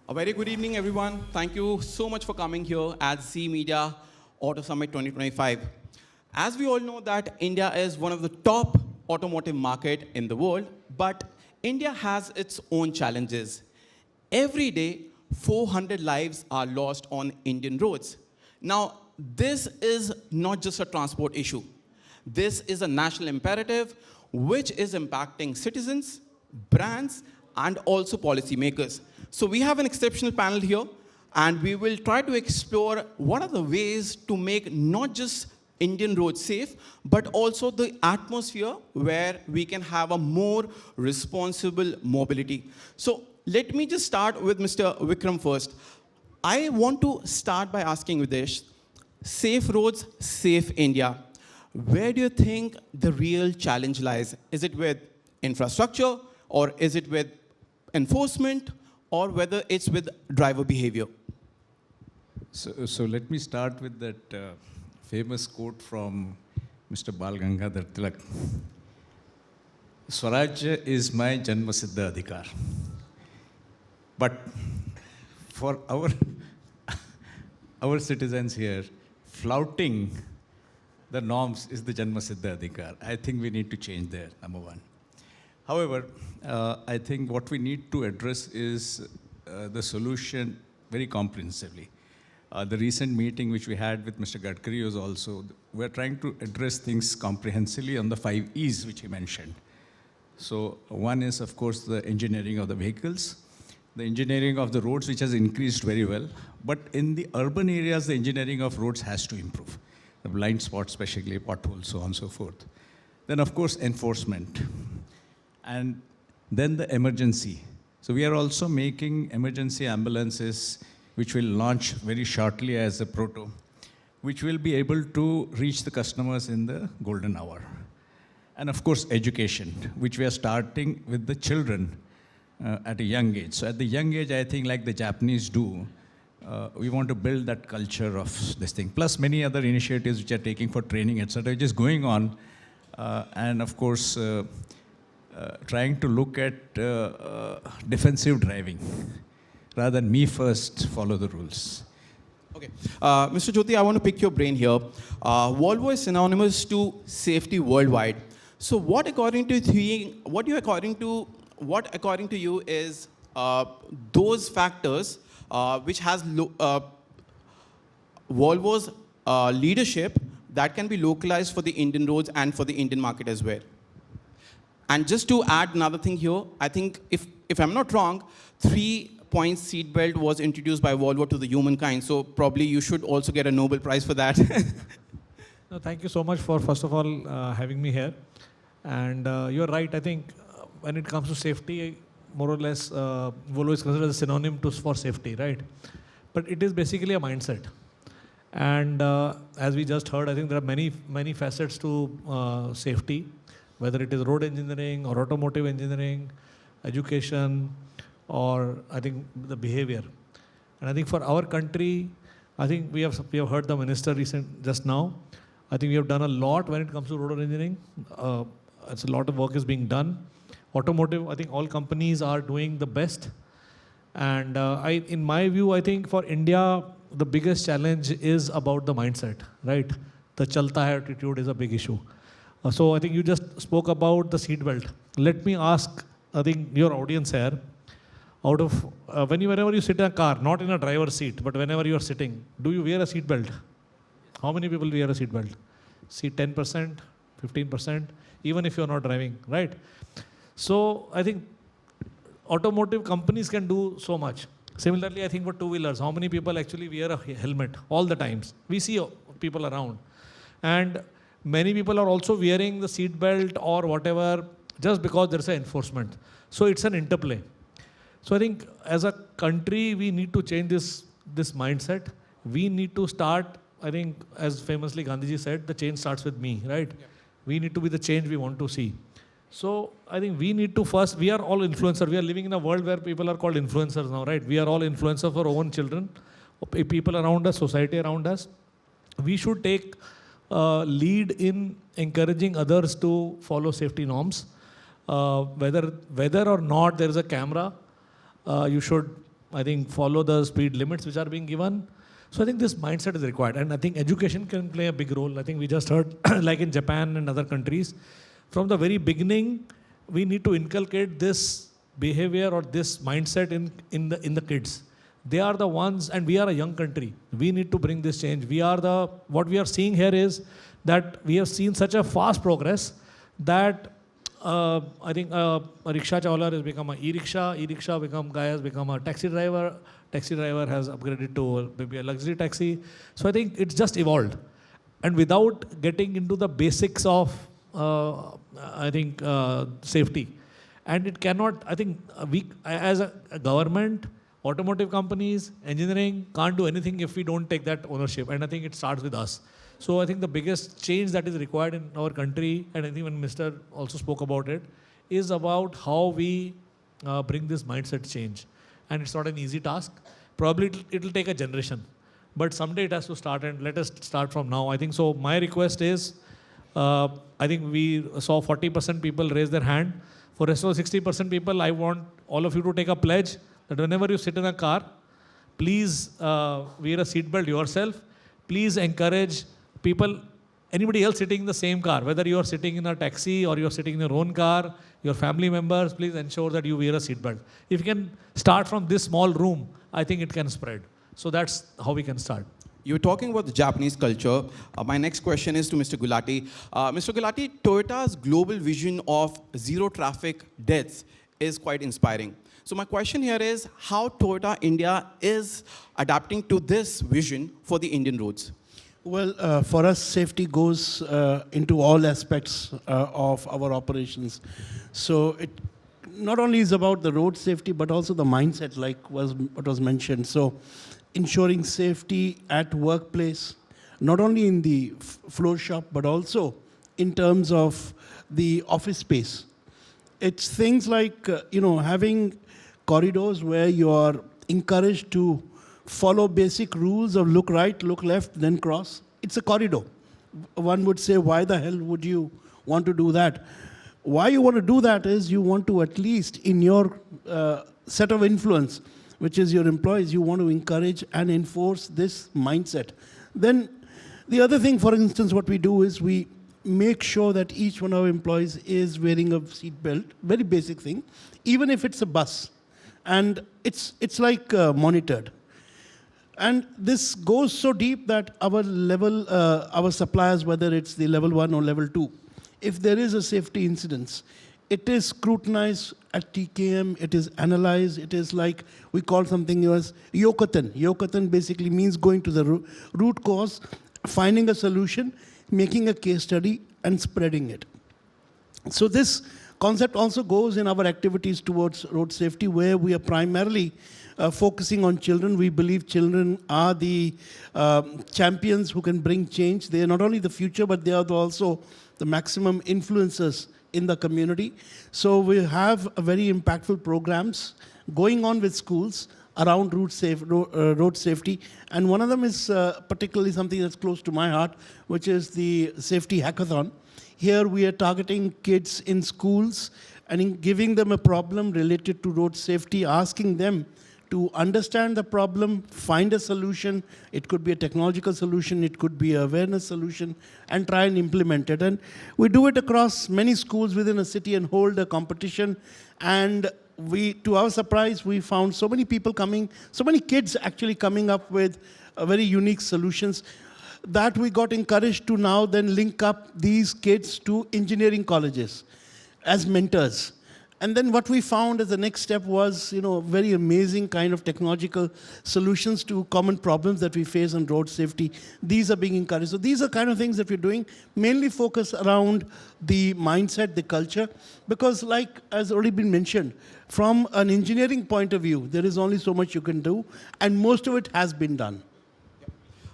A very good evening, everyone. Thank you so much for coming here at Zee Media Auto Summit 2025. As we all know that India is one of the top automotive market in the world, but India has its own challenges. Every day, 400 lives are lost on Indian roads. Now, this is not just a transport issue. This is a national imperative which is impacting citizens, brands, and also policymakers. So we have an exceptional panel here, and we will try to explore what are the ways to make not just Indian roads safe, but also the atmosphere where we can have a more responsible mobility. So let me just start with Mr. Vikram first. I want to start by asking Videsh, safe roads, safe India. Where do you think the real challenge lies? Is it with infrastructure, or is it with enforcement, or whether it's with driver behavior? So let me start with that famous quote from Mr. Bal Gangadhar Tilak. Swarajya is my Janma Siddha Adhikar. But for our citizens here, flouting the norms is the Janma Siddha Adhikar. I think we need to change there, number one. However, I think what we need to address is the solution very comprehensively. The recent meeting which we had with Mr. Gadkari was also, we're trying to address things comprehensively on the 5 E's which he mentioned. So one is, of course, the engineering of the vehicles, the engineering of the roads, which has increased very well. But in the urban areas, the engineering of roads has to improve. The blind spots, especially potholes, so on and so forth. Then, of course, enforcement. And then the emergency. So we are also making emergency ambulances, which will launch very shortly as a proto, which will be able to reach the customers in the golden hour. And of course, education, which we are starting with the children at a young age. So at the young age, I think like the Japanese do, we want to build that culture of this thing. Plus many other initiatives which are taking for training, etc., which is going on. And of course, trying to look at defensive driving rather than me first, follow the rules. Okay. Mr. Jyoti, I want to pick your brain here. Volvo is synonymous to safety worldwide. So what according to you is those factors which has Volvo's leadership that can be localized for the Indian roads and for the Indian market as well? And just to add another thing here, I think if I'm not wrong, 3-point seatbelt was introduced by Volvo to the humankind. So probably you should also get a Nobel Prize for that. No, thank you so much for, first of all, having me here. And you're right. I think when it comes to safety, more or less, Volvo is considered as a synonym for safety, right? But it is basically a mindset. And as we just heard, I think there are many facets to safety, whether it is road engineering or automotive engineering, education, or I think the behavior. And I think for our country, I think we have heard the minister just now. I think we have done a lot when it comes to road engineering. It's a lot of work is being done. Automotive, I think all companies are doing the best. And in my view, I think for India, the biggest challenge is about the mindset, right? The chalta hai attitude is a big issue. So I think you just spoke about the seat belt. Let me ask, I think your audience here, out of whenever you sit in a car, not in a driver's seat, but whenever you are sitting, do you wear a seat belt? How many people wear a seat belt? See, 10%, 15%, even if you're not driving, right? So I think automotive companies can do so much. Similarly, I think for two-wheelers, how many people actually wear a helmet all the times? We see people around. And many people are also wearing the seat belt or whatever just because there's an enforcement. So it's an interplay. So I think as a country, we need to change this mindset. We need to start, I think, as famously Gandhiji said, the change starts with me, right? Yeah. We need to be the change we want to see. So I think we need to first, we are all influencers. We are living in a world where people are called influencers now, right? We are all influencers for our own children, people around us, society around us. We should take lead in encouraging others to follow safety norms. Whether or not there is a camera, you should I think, follow the speed limits which are being given. So I think this mindset is required. And I think education can play a big role. I think we just heard, like in Japan and other countries, from the very beginning, we need to inculcate this behavior or this mindset in the kids. They are the ones, and we are a young country. We need to bring this change. What we are seeing here is that we have seen such a fast progress that I think a rickshaw chawla has become an e-rickshaw guy has become a taxi driver has upgraded to maybe a luxury taxi. So I think it's just evolved. And without getting into the basics of, safety. And it cannot, I think, we as a government, automotive companies, engineering can't do anything if we don't take that ownership. And I think it starts with us. So I think the biggest change that is required in our country, and I think when Mr. also spoke about it, is about how we bring this mindset change. And it's not an easy task. Probably it'll take a generation. But someday it has to start, and let us start from now. I think so. My request is, I think we saw 40% people raise their hand. For rest of 60% people, I want all of you to take a pledge that whenever you sit in a car, please wear a seatbelt yourself. Please encourage people, anybody else sitting in the same car, whether you are sitting in a taxi or you are sitting in your own car, your family members, please ensure that you wear a seatbelt. If you can start from this small room, I think it can spread. So that's how we can start. You're talking about the Japanese culture. My next question is to Mr. Gulati. Mr. Gulati, Toyota's global vision of zero traffic deaths is quite inspiring. So my question here is how Toyota India is adapting to this vision for the Indian roads. Well, for us, safety goes into all aspects of our operations. So it not only is about the road safety, but also the mindset, like what was mentioned. So ensuring safety at workplace, not only in the floor shop, but also in terms of the office space. It's things like, having corridors where you are encouraged to follow basic rules of look right, look left, then cross. It's a corridor. One would say, why the hell would you want to do that? Why you want to do that is you want to, at least in your set of influence, which is your employees, you want to encourage and enforce this mindset. Then the other thing, for instance, what we do is we make sure that each one of our employees is wearing a seat belt, very basic thing, even if it's a bus. And it's like monitored. And this goes so deep that our level, our suppliers, whether it's the level 1 or level 2, if there is a safety incident, it is scrutinized at TKM, it is analyzed, it is like, we call something as Yokatan. Yokatan basically means going to the root cause, finding a solution, making a case study, and spreading it. So this concept also goes in our activities towards road safety, where we are primarily focusing on children. We believe children are the champions who can bring change. They are not only the future, but they are also the maximum influencers in the community. So we have a very impactful programs going on with schools around road safety. And one of them is particularly something that's close to my heart, which is the safety hackathon. Here we are targeting kids in schools and giving them a problem related to road safety, asking them to understand the problem, find a solution. It could be a technological solution, it could be an awareness solution, and try and implement it. And we do it across many schools within a city and hold a competition. And to our surprise, we found so many people coming, so many kids actually coming up with very unique solutions, that we got encouraged to now then link up these kids to engineering colleges as mentors. And then what we found as the next step was, very amazing kind of technological solutions to common problems that we face on road safety. These are being encouraged. So these are kind of things that we're doing, mainly focus around the mindset, the culture, because like as already been mentioned, from an engineering point of view, there is only so much you can do, and most of it has been done.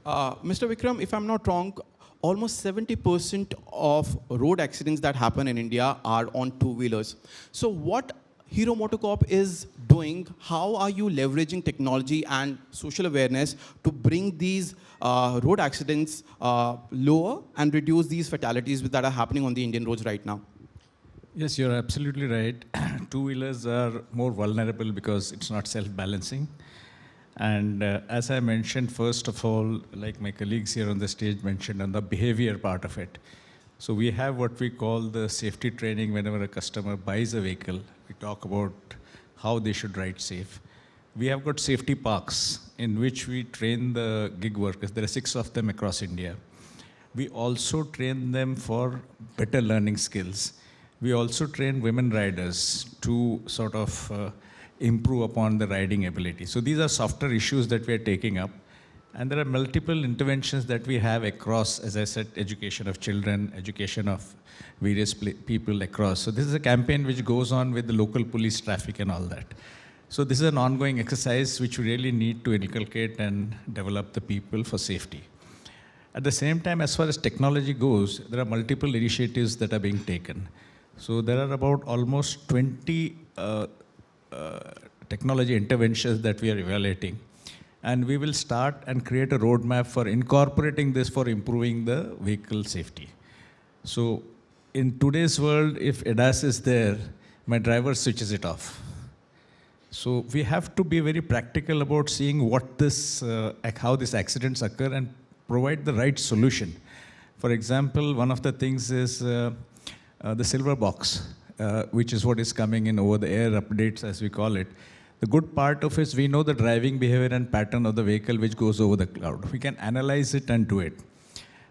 Mr. Vikram, if I'm not wrong, almost 70% of road accidents that happen in India are on two-wheelers. So what Hero MotoCorp is doing, how are you leveraging technology and social awareness to bring these road accidents lower and reduce these fatalities that are happening on the Indian roads right now? Yes, you're absolutely right. Two-wheelers are more vulnerable because it's not self-balancing. And as I mentioned, first of all, like my colleagues here on the stage mentioned, on the behavior part of it. So we have what we call the safety training whenever a customer buys a vehicle. We talk about how they should ride safe. We have got safety parks in which we train the gig workers. There are 6 of them across India. We also train them for better learning skills. We also train women riders to sort of improve upon the riding ability. So these are softer issues that we are taking up. And there are multiple interventions that we have across, as I said, education of children, education of various people across. So this is a campaign which goes on with the local police traffic and all that. So this is an ongoing exercise which we really need to inculcate and develop the people for safety. At the same time, as far as technology goes, there are multiple initiatives that are being taken. So there are about almost 20 technology interventions that we are evaluating. And we will start and create a roadmap for incorporating this for improving the vehicle safety. So in today's world, if ADAS is there, my driver switches it off. So we have to be very practical about seeing what this, how these accidents occur and provide the right solution. For example, one of the things is the silver box, which is what is coming in over-the-air updates, as we call it. The good part of it is we know the driving behavior and pattern of the vehicle which goes over the cloud. We can analyze it and do it.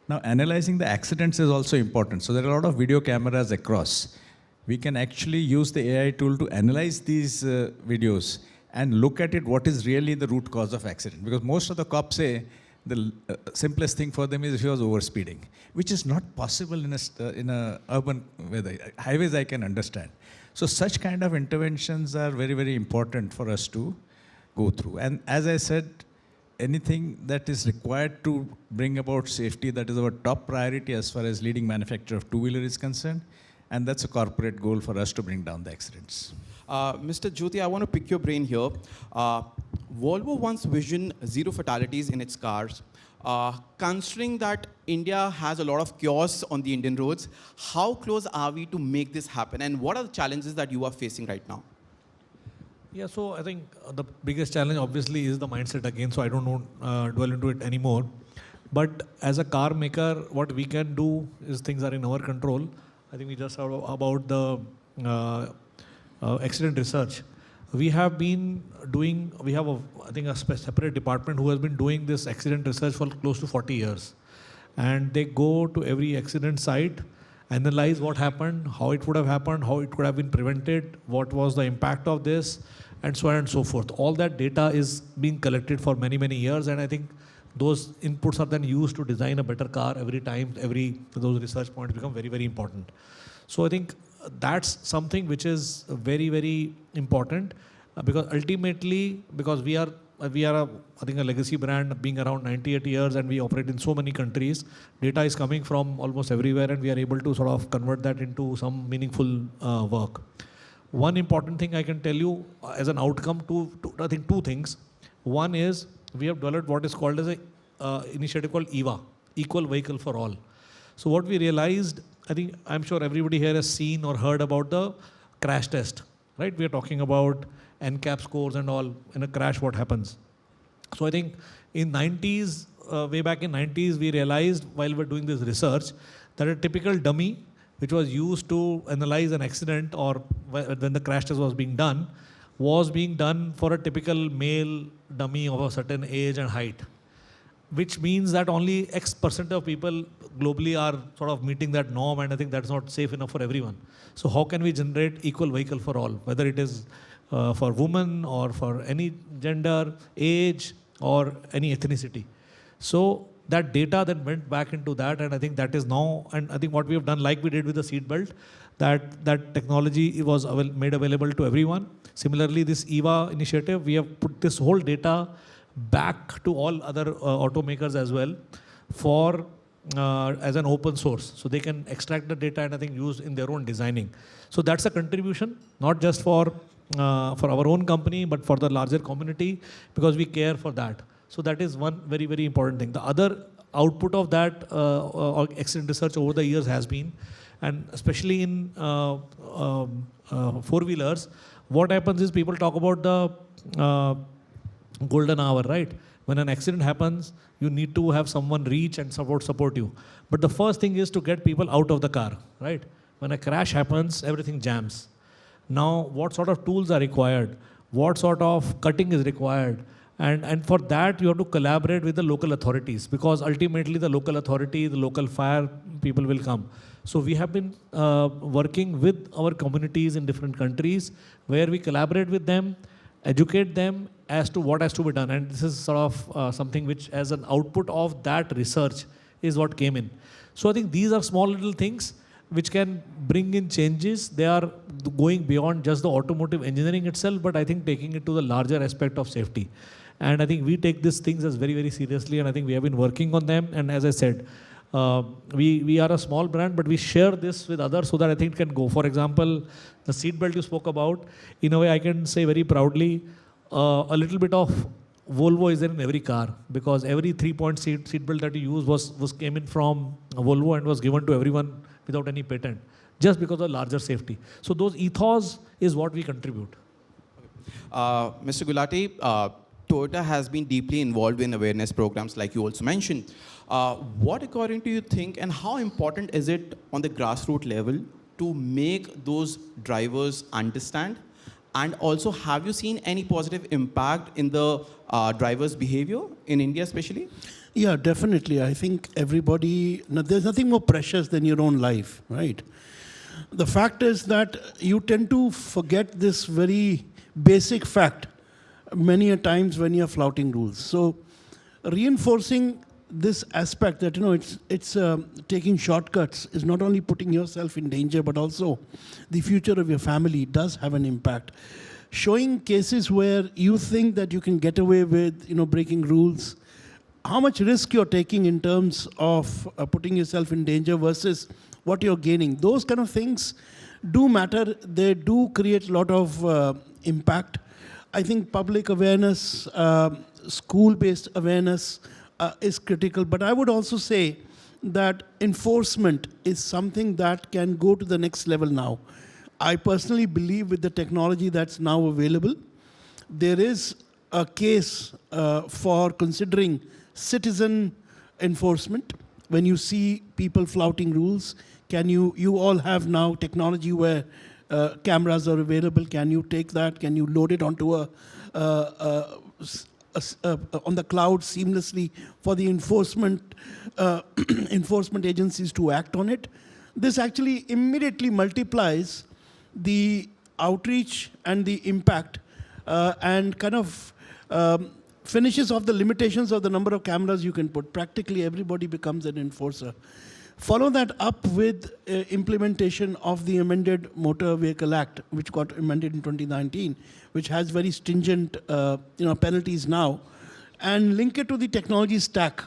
Now, analyzing the accidents is also important. So there are a lot of video cameras across. We can actually use the AI tool to analyze these videos and look at it, what is really the root cause of accident. Because most of the cops say the simplest thing for them is if he was overspeeding, which is not possible in a urban weather. Highways I can understand. So such kind of interventions are very, very important for us to go through. And as I said, anything that is required to bring about safety, that is our top priority as far as leading manufacturer of two-wheeler is concerned. And that's a corporate goal for us to bring down the accidents. Mr. Jyoti, I want to pick your brain here. Volvo once visioned 0 fatalities in its cars. Considering that India has a lot of chaos on the Indian roads, how close are we to make this happen? And what are the challenges that you are facing right now? Yeah, so I think the biggest challenge obviously is the mindset again, so I don't dwell into it anymore. But as a car maker, what we can do is things are in our control. I think we just heard about the accident research. We have been doing, we have, I think, a separate department who has been doing this accident research for close to 40 years. And they go to every accident site, analyze what happened, how it would have happened, how it could have been prevented, what was the impact of this, and so on and so forth. All that data is being collected for many, many years, and I think those inputs are then used to design a better car every time. Those research points become very, very important. So I think that's something which is very, very important because ultimately, because we are I think a legacy brand being around 98 years and we operate in so many countries, data is coming from almost everywhere and we are able to sort of convert that into some meaningful work. One important thing I can tell you as an outcome I think two things. One is we have developed what is called as a initiative called EVA, Equal Vehicle for All. So what we realized, I'm sure everybody here has seen or heard about the crash test, right? We are talking about NCAP scores and all. In a crash, what happens? So I think in 90s, way back in 90s, we realized while we're doing this research that a typical dummy which was used to analyze an accident or when the crash test was being done for a typical male dummy of a certain age and height, which means that only X% of people globally are sort of meeting that norm, and I think that's not safe enough for everyone. So how can we generate equal vehicle for all, whether it is for women or for any gender, age, or any ethnicity? So that data then went back into that, and I think that is now, and I think what we have done, like we did with the seat belt, that technology was made available to everyone. Similarly, this EVA initiative, we have put this whole data back to all other automakers as well for as an open source. So they can extract the data and I think use in their own designing. So that's a contribution, not just for our own company, but for the larger community, because we care for that. So that is one very, very important thing. The other output of that accident research over the years has been, And especially in four-wheelers, what happens is people talk about the golden hour, right? When an accident happens, you need to have someone reach and support you. But the first thing is to get people out of the car, right? When a crash happens, everything jams. Now, what sort of tools are required? What sort of cutting is required? And for that, you have to collaborate with the local authorities, because ultimately the local authority, the local fire people will come. So we have been working with our communities in different countries, where we collaborate with them, educate them as to what has to be done. And this is sort of something which, as an output of that research, is what came in. So I think these are small little things which can bring in changes. They are going beyond just the automotive engineering itself, but I think taking it to the larger aspect of safety. And I think we take these things as very, very seriously, and I think we have been working on them. And as I said, we are a small brand, but we share this with others so that I think it can go. For example, the seat belt you spoke about, in a way I can say very proudly, a little bit of Volvo is there in every car, because every 3-point seat belt that you use came in from Volvo and was given to everyone without any patent, just because of larger safety. So those ethos is what we contribute. Mr. Gulati, Toyota has been deeply involved in awareness programs, like you also mentioned. What, according to you, think, and how important is it on the grassroots level to make those drivers understand? And also, have you seen any positive impact in the drivers' behavior in India, especially? Yeah, definitely. I think everybody, there's nothing more precious than your own life, right? The fact is that you tend to forget this very basic fact many a times when you're flouting rules. So reinforcing this aspect that, it's taking shortcuts is not only putting yourself in danger, but also the future of your family does have an impact. Showing cases where you think that you can get away with, breaking rules, how much risk you're taking in terms of putting yourself in danger versus what you're gaining. Those kind of things do matter. They do create a lot of impact. I think public awareness, school-based awareness is critical. But I would also say that enforcement is something that can go to the next level now. I personally believe with the technology that's now available, there is a case for considering citizen enforcement. When you see people flouting rules, you all have now technology where cameras are available. Can you take that? Can you load it onto on the cloud seamlessly for the enforcement agencies to act on it? This actually immediately multiplies the outreach and the impact and kind of finishes off the limitations of the number of cameras you can put. Practically everybody becomes an enforcer. Follow that up with implementation of the amended Motor Vehicle Act, which got amended in 2019, which has very stringent penalties now, and link it to the technology stack,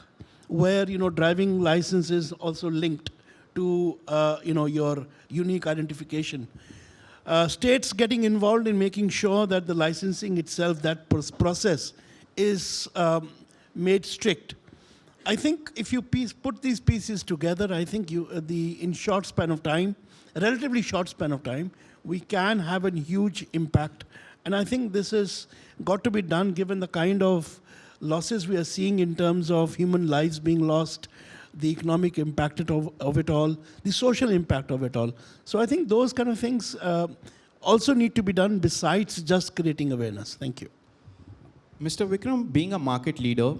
where driving license is also linked to your unique identification. States getting involved in making sure that the licensing itself, that process, is made strict. I think if you put these pieces together, I think in short span of time, a relatively short span of time, we can have a huge impact. And I think this has got to be done given the kind of losses we are seeing in terms of human lives being lost, the economic impact of it all, the social impact of it all. So I think those kind of things also need to be done besides just creating awareness. Thank you. Mr. Vikram, being a market leader,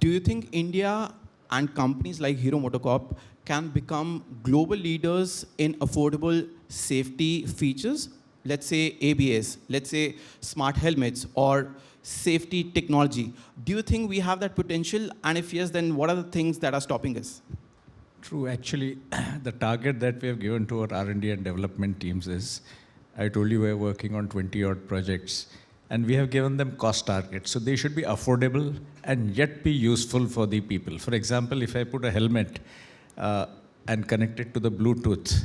do you think India and companies like Hero MotoCorp can become global leaders in affordable safety features? Let's say ABS, let's say smart helmets, or safety technology. Do you think we have that potential? And if yes, then what are the things that are stopping us? True. Actually, the target that we have given to our R&D and development teams is, I told you we're working on 20-odd projects, and we have given them cost targets. So they should be affordable and yet be useful for the people. For example, if I put a helmet and connect it to the Bluetooth,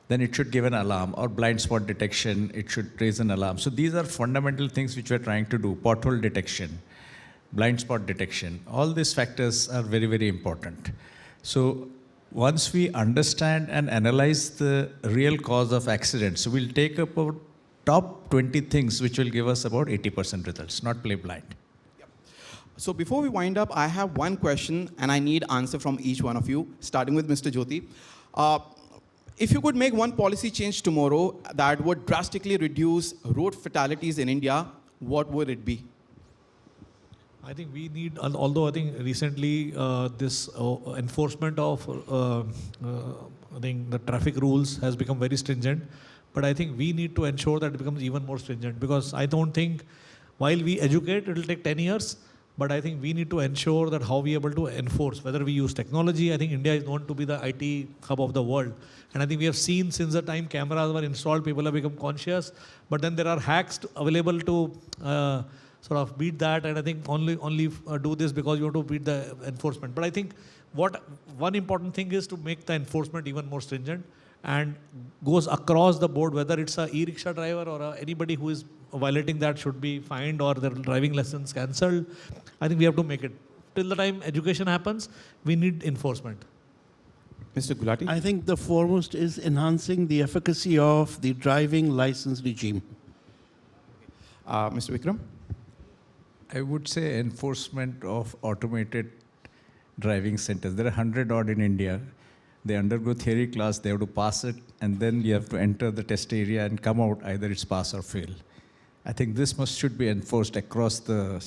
then it should give an alarm, or blind spot detection, it should raise an alarm. So these are fundamental things which we're trying to do. Pothole detection, blind spot detection, all these factors are very, very important. So once we understand and analyze the real cause of accidents, we'll take up about top 20 things which will give us about 80% results, not play blind. So before we wind up, I have one question and I need answer from each one of you, starting with Mr. Jyoti. If you could make one policy change tomorrow that would drastically reduce road fatalities in India, what would it be? I think we need, although I think recently this enforcement of I think the traffic rules has become very stringent, but I think we need to ensure that it becomes even more stringent, because I don't think while we educate, it will take 10 years, but I think we need to ensure that how we are able to enforce, whether we use technology. I think India is known to be the IT hub of the world. And I think we have seen since the time cameras were installed, people have become conscious, but then there are hacks available to sort of beat that, and I think only do this because you want to beat the enforcement. But I think one important thing is to make the enforcement even more stringent and goes across the board, whether it's a e-rickshaw driver or anybody who is violating that should be fined or their driving lessons cancelled. I think we have to make it. Till the time education happens, we need enforcement. Mr. Gulati? I think the foremost is enhancing the efficacy of the driving license regime. Mr. Vikram? I would say enforcement of automated driving centers. There are 100 odd in India. They undergo theory class, they have to pass it, and then you have to enter the test area and come out, either it's pass or fail. I think this should be enforced across the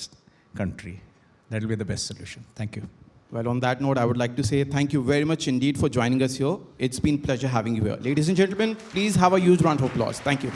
country. That will be the best solution. Thank you. Well, on that note, I would like to say thank you very much indeed for joining us here. It's been a pleasure having you here. Ladies and gentlemen, please have a huge round of applause. Thank you.